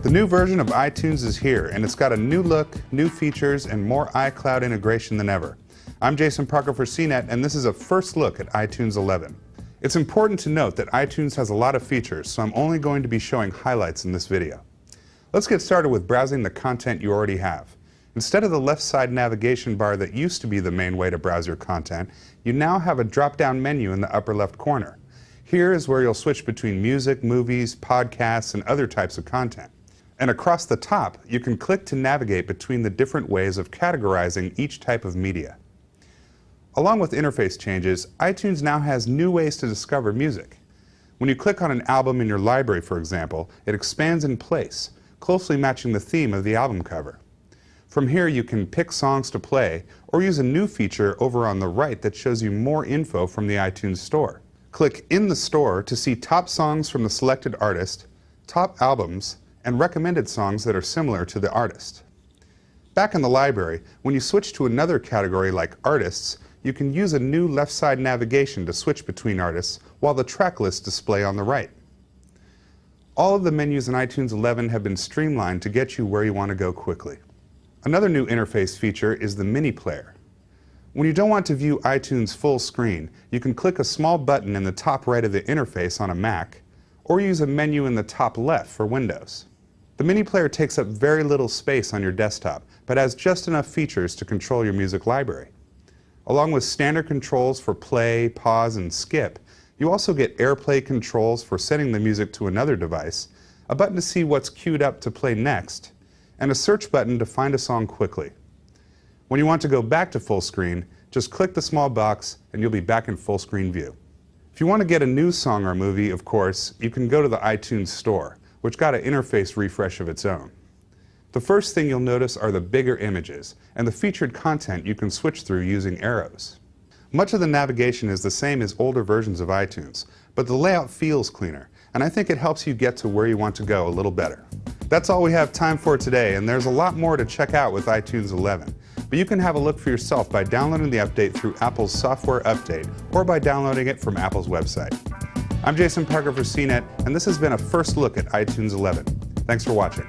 The new version of iTunes is here, and it's got a new look, new features, and more iCloud integration than ever. I'm Jason Parker for CNET, and this is a first look at iTunes 11. It's important to note that iTunes has a lot of features, so I'm only going to be showing highlights in this video. Let's get started with browsing the content you already have. Instead of the left side navigation bar that used to be the main way to browse your content, you now have a drop-down menu in the upper left corner. Here is where you'll switch between music, movies, podcasts, and other types of content. And across the top, you can click to navigate between the different ways of categorizing each type of media. Along with interface changes, iTunes now has new ways to discover music. When you click on an album in your library, for example, it expands in place, closely matching the theme of the album cover. From here, you can pick songs to play or use a new feature over on the right that shows you more info from the iTunes Store. Click in the store to see top songs from the selected artist, top albums, and recommended songs that are similar to the artist. Back in the library, when you switch to another category like artists, you can use a new left side navigation to switch between artists while the track lists display on the right. All of the menus in iTunes 11 have been streamlined to get you where you want to go quickly. Another new interface feature is the mini player. When you don't want to view iTunes full screen, you can click a small button in the top right of the interface on a Mac, or use a menu in the top left for Windows. The mini player takes up very little space on your desktop, but has just enough features to control your music library. Along with standard controls for play, pause, and skip, you also get AirPlay controls for sending the music to another device, a button to see what's queued up to play next, and a search button to find a song quickly. When you want to go back to full screen, just click the small box and you'll be back in full screen view. If you want to get a new song or movie, of course, you can go to the iTunes Store, which got an interface refresh of its own. The first thing you'll notice are the bigger images and the featured content you can switch through using arrows. Much of the navigation is the same as older versions of iTunes, but the layout feels cleaner, and I think it helps you get to where you want to go a little better. That's all we have time for today, and there's a lot more to check out with iTunes 11. But you can have a look for yourself by downloading the update through Apple's Software Update or by downloading it from Apple's website. I'm Jason Parker for CNET, and this has been a first look at iTunes 11. Thanks for watching.